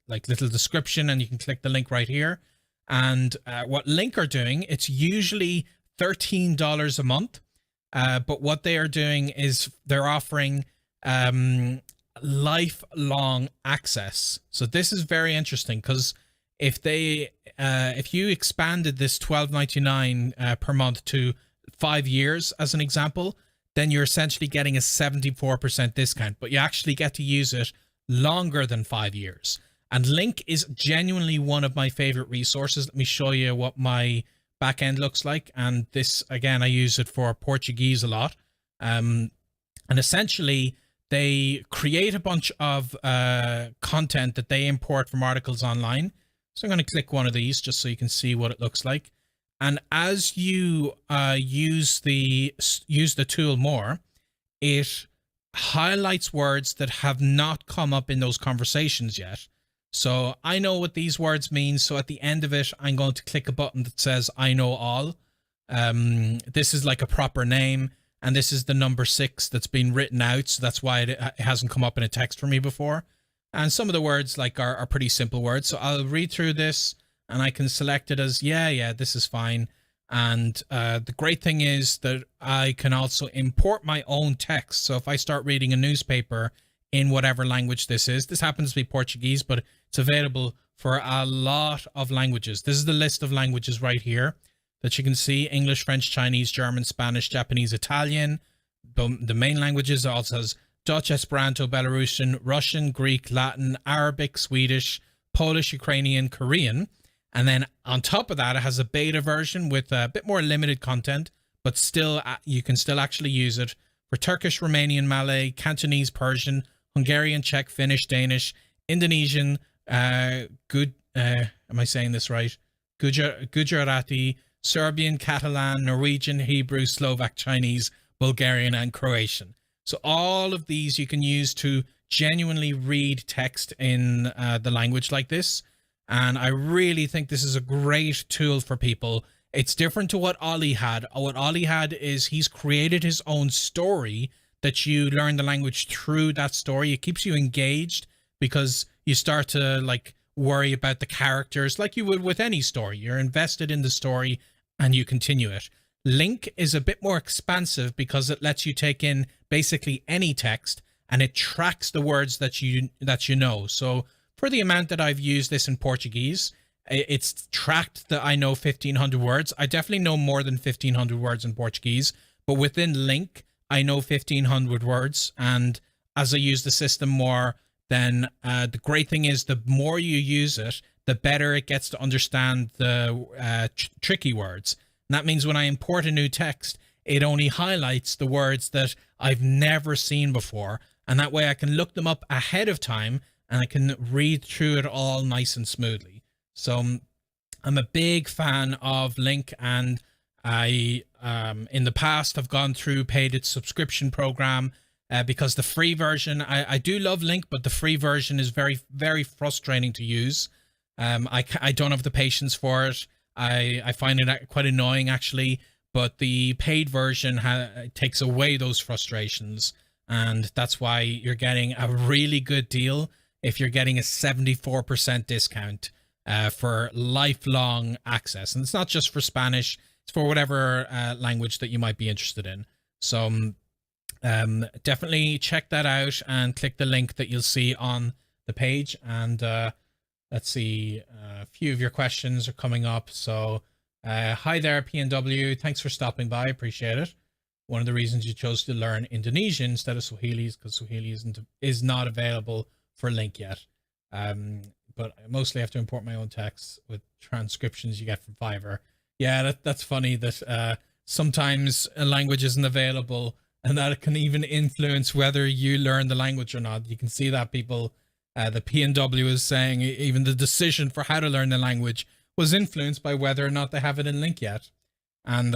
like little description, and you can click the link right here. And what LingQ are doing, it's usually $13 a month, but what they are doing is they're offering lifelong access. So this is very interesting, because if you expanded this $12.99 per month to 5 years as an example, then you're essentially getting a 74% discount, but you actually get to use it longer than 5 years. And LingQ is genuinely one of my favorite resources. Let me show you what my backend looks like. And this, again, I use it for Portuguese a lot. And essentially, they create a bunch of content that they import from articles online. So I'm going to click one of these just so you can see what it looks like. And as you use the tool more, it highlights words that have not come up in those conversations yet. So I know what these words mean. So at the end of it, I'm going to click a button that says I know all. This is like a proper name, and this is the number 6 that's been written out. So that's why it hasn't come up in a text for me before. And some of the words are pretty simple words. So I'll read through this and I can select it as, yeah, this is fine. And the great thing is that I can also import my own text. So if I start reading a newspaper in whatever language this happens to be Portuguese, but it's available for a lot of languages. This is the list of languages right here that you can see: English, French, Chinese, German, Spanish, Japanese, Italian. The main languages also has Dutch, Esperanto, Belarusian, Russian, Greek, Latin, Arabic, Swedish, Polish, Ukrainian, Korean. And then on top of that, it has a beta version with a bit more limited content, but still, you can still actually use it for Turkish, Romanian, Malay, Cantonese, Persian, Hungarian, Czech, Finnish, Danish, Indonesian, am I saying this right? Gujarati, Serbian, Catalan, Norwegian, Hebrew, Slovak, Chinese, Bulgarian, and Croatian. So all of these you can use to genuinely read text in the language like this. And I really think this is a great tool for people, It's different to what Ollie had. What Ollie had is he's created his own story that you learn the language through that story. It keeps you engaged because you start to like worry about the characters like you would with any story. You're invested in the story and you continue it. Link is a bit more expansive because it lets you take in basically any text and it tracks the words that you know. So for the amount that I've used this in Portuguese, it's tracked that I know 1,500 words. I definitely know more than 1,500 words in Portuguese, but within Link, I know 1,500 words. And as I use the system more, then the great thing is the more you use it, the better it gets to understand the tricky words. And that means when I import a new text, it only highlights the words that I've never seen before. And that way I can look them up ahead of time and I can read through it all nice and smoothly. So I'm a big fan of Link, and I, in the past, have gone through paid subscription program because the free version, I do love Link, but the free version is very, very frustrating to use. I don't have the patience for it. I find it quite annoying, actually, but the paid version takes away those frustrations, and that's why you're getting a really good deal if you're getting a 74% discount for lifelong access. And it's not just for Spanish, it's for whatever language that you might be interested in. So definitely check that out and click the link that you'll see on the page. And let's see, a few of your questions are coming up. So hi there, PNW. Thanks for stopping by. Appreciate it. One of the reasons you chose to learn Indonesian instead of Swahili is because Swahili is not available for Link yet. But I mostly have to import my own texts with transcriptions you get from Fiverr. Yeah, that's funny that sometimes a language isn't available, and that can even influence whether you learn the language or not. You can see that people, the PNW is saying even the decision for how to learn the language was influenced by whether or not they have it in Link yet. And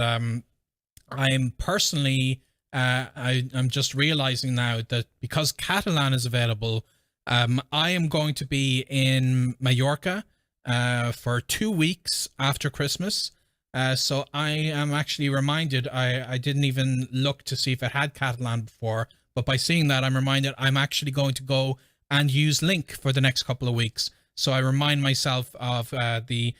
I'm personally, I'm just realizing now that because Catalan is available, I am going to be in Mallorca for 2 weeks after Christmas. So I am actually reminded, I didn't even look to see if it had Catalan before, but by seeing that, I'm reminded I'm actually going to go and use Link for the next couple of weeks. So I remind myself of the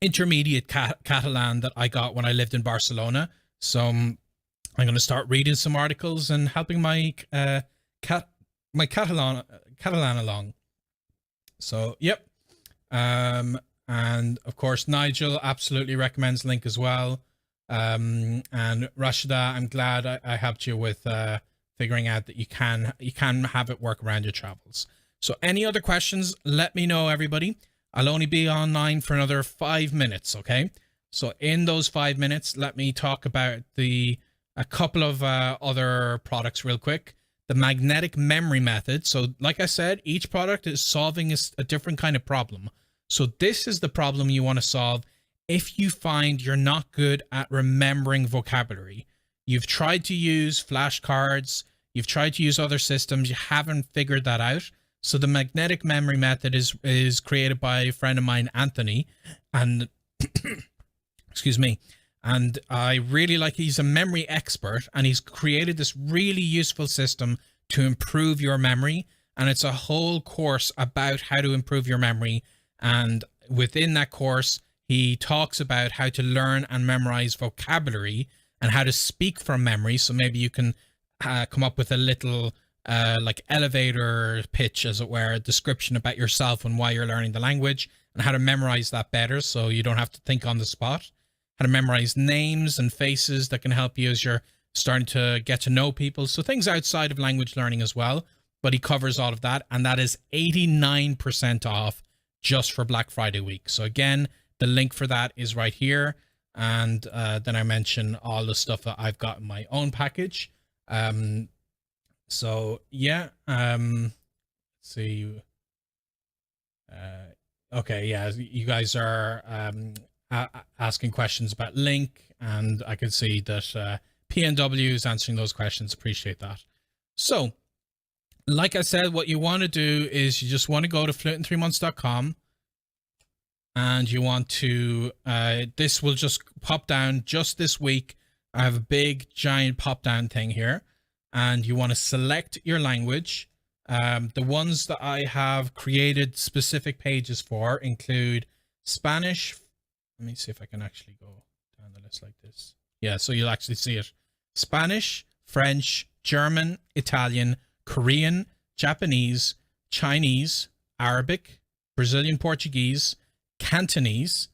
intermediate Catalan that I got when I lived in Barcelona. So I'm going to start reading some articles and helping my Catalan along. So yep. And of course Nigel absolutely recommends Link as well. And Rashida, I'm glad I helped you with figuring out that you can have it work around your travels. So any other questions, let me know, everybody. I'll only be online for another 5 minutes, okay? So in those 5 minutes, let me talk about a couple of other products real quick. The magnetic memory method. So like I said, each product is solving a different kind of problem. So this is the problem you want to solve if you find you're not good at remembering vocabulary. You've tried to use flashcards, you've tried to use other systems, you haven't figured that out. So the magnetic memory method is created by a friend of mine, Anthony, and excuse me. And I really like, he's a memory expert, and he's created this really useful system to improve your memory. And it's a whole course about how to improve your memory. And within that course, he talks about how to learn and memorize vocabulary and how to speak from memory. So maybe you can come up with a little like elevator pitch, as it were, a description about yourself and why you're learning the language, and how to memorize that better so you don't have to think on the spot. How to memorize names and faces that can help you as you're starting to get to know people. So things outside of language learning as well. But he covers all of that, and that is 89% off just for Black Friday week. So again, the link for that is right here. And then I mention all the stuff that I've got in my own package. So yeah, let's see. Okay, yeah, you guys are asking questions about Link, and I can see that PNW is answering those questions. Appreciate that. So, like I said, what you want to do is you just want to go to fluent3months.com. and you want to, this will just pop down just this week. I have a big giant pop down thing here, and you want to select your language. The ones that I have created specific pages for include Spanish. Let me see if I can actually go down the list like this. Yeah, so you'll actually see it. Spanish, French, German, Italian, Korean, Japanese, Chinese, Arabic, Brazilian Portuguese, Cantonese,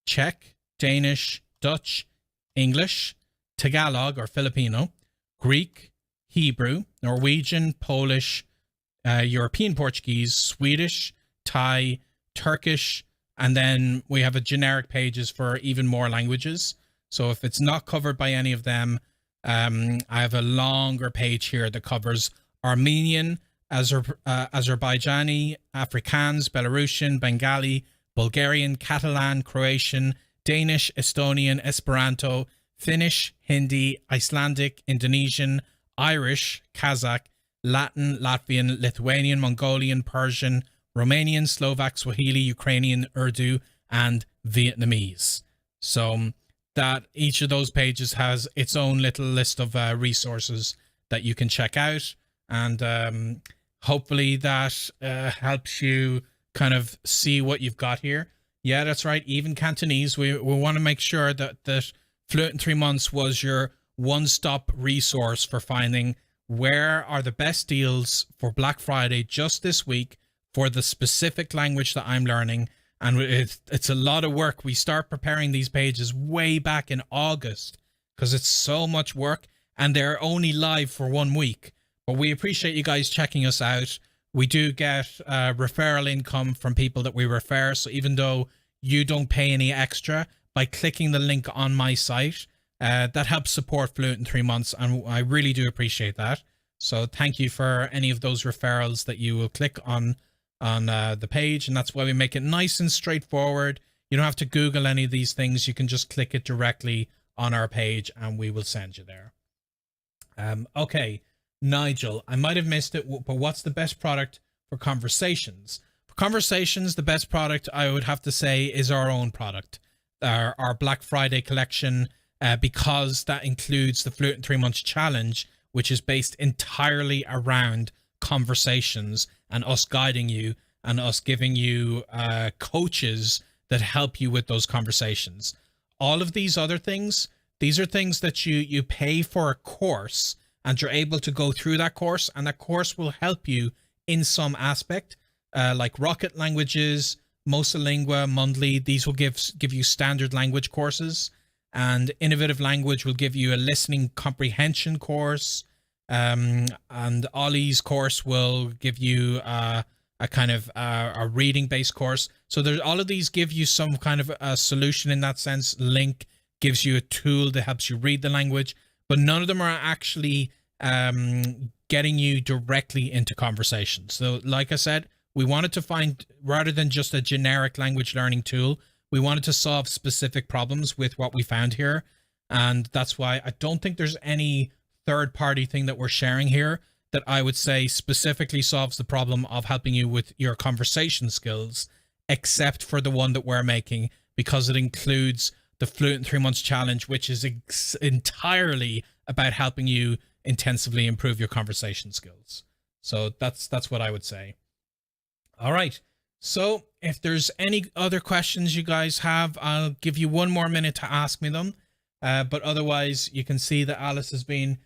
Czech, Danish, Dutch, English, Tagalog or Filipino, Greek, Hebrew, Norwegian, Polish, European Portuguese, Swedish, Thai, Turkish, and then we have a generic pages for even more languages. So if it's not covered by any of them, I have a longer page here that covers Armenian, Azerbaijani, Afrikaans, Belarusian, Bengali, Bulgarian, Catalan, Croatian, Danish, Estonian, Esperanto, Finnish, Hindi, Icelandic, Indonesian, Irish, Kazakh, Latin, Latvian, Lithuanian, Mongolian, Persian, Romanian, Slovak, Swahili, Ukrainian, Urdu, and Vietnamese. So that each of those pages has its own little list of resources that you can check out, and hopefully that helps you kind of see what you've got here. Yeah, that's right. Even Cantonese, we want to make sure that Fluent in 3 Months was your one-stop resource for finding where are the best deals for Black Friday just this week for the specific language that I'm learning. And it's a lot of work. We start preparing these pages way back in August because it's so much work, and they're only live for 1 week. But we appreciate you guys checking us out. We do get referral income from people that we refer. So even though you don't pay any extra by clicking the link on my site, that helps support Fluent in 3 Months, and I really do appreciate that. So thank you for any of those referrals that you will click on the page, and that's why we make it nice and straightforward. You don't have to Google any of these things. You can just click it directly on our page and we will send you there. Okay, Nigel, I might have missed it, but what's the best product for conversations? For conversations, the best product I would have to say is our own product, our Black Friday collection, because that includes the Fluent in 3 Months challenge, which is based entirely around conversations and us guiding you and us giving you coaches that help you with those conversations. All of these other things, these are things that you pay for a course, and you're able to go through that course, and that course will help you in some aspect, like Rocket Languages, Mosalingua, Mundly. These will give you standard language courses, and Innovative Language will give you a listening comprehension course. And Ollie's course will give you a kind of a reading based course. So there's all of these give you some kind of a solution in that sense. Link gives you a tool that helps you read the language, but none of them are actually getting you directly into conversations. So like I said, we wanted to find, rather than just a generic language learning tool, we wanted to solve specific problems with what we found here. And that's why I don't think there's any third-party thing that we're sharing here that I would say specifically solves the problem of helping you with your conversation skills, except for the one that we're making, because it includes the Fluent in 3 Months challenge, which is entirely about helping you intensively improve your conversation skills. So that's what I would say. All right. So if there's any other questions you guys have, I'll give you 1 more minute to ask me them. But otherwise, you can see that Alice has been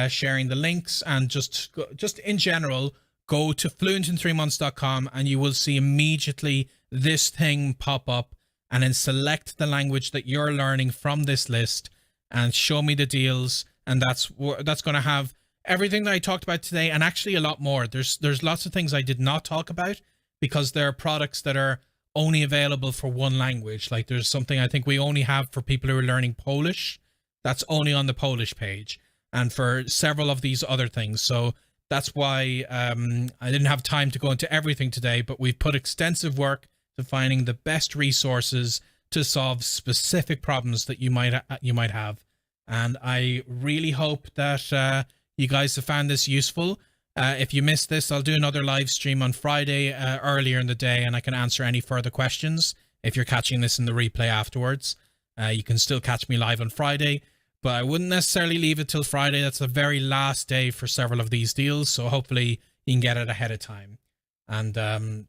sharing the links, and just in general, go to fluentin3months.com and you will see immediately this thing pop up, and then select the language that you're learning from this list and show me the deals. And that's going to have everything that I talked about today, and actually a lot more. There's lots of things I did not talk about because there are products that are only available for one language. Like there's something I think we only have for people who are learning Polish. That's only on the Polish page, and for several of these other things. So that's why I didn't have time to go into everything today, but we've put extensive work to finding the best resources to solve specific problems that you might have. And I really hope that you guys have found this useful. If you missed this, I'll do another live stream on Friday earlier in the day, and I can answer any further questions. if you're catching this in the replay afterwards. You can still catch me live on Friday, but I wouldn't necessarily leave it till Friday. That's the very last day for several of these deals, so hopefully you can get it ahead of time. And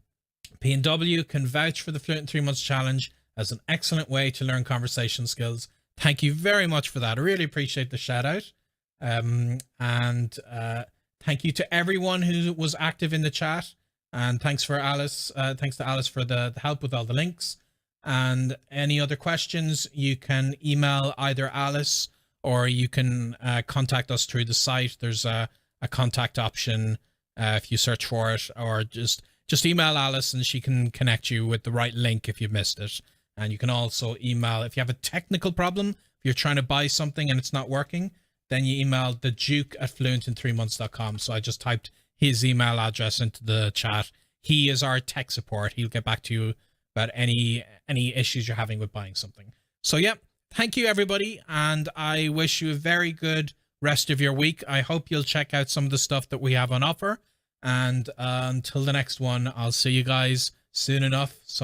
P&W can vouch for the Fluent in 3 Months Challenge as an excellent way to learn conversation skills. Thank you very much for that. I really appreciate the shout out. Thank you to everyone who was active in the chat. And thanks for Alice. Thanks to Alice for the help with all the links. And any other questions, you can email either Alice or you can contact us through the site. There's a contact option if you search for it, or just email Alice and she can connect you with the right link if you missed it. And you can also email if you have a technical problem, if you're trying to buy something and it's not working, then you email the Duke at fluentin3months.com. So I just typed his email address into the chat. He is our tech support. He'll get back to you about any issues you're having with buying something. So yeah, thank you everybody, and I wish you a very good rest of your week. I hope you'll check out some of the stuff that we have on offer, and until the next one, I'll see you guys soon enough. So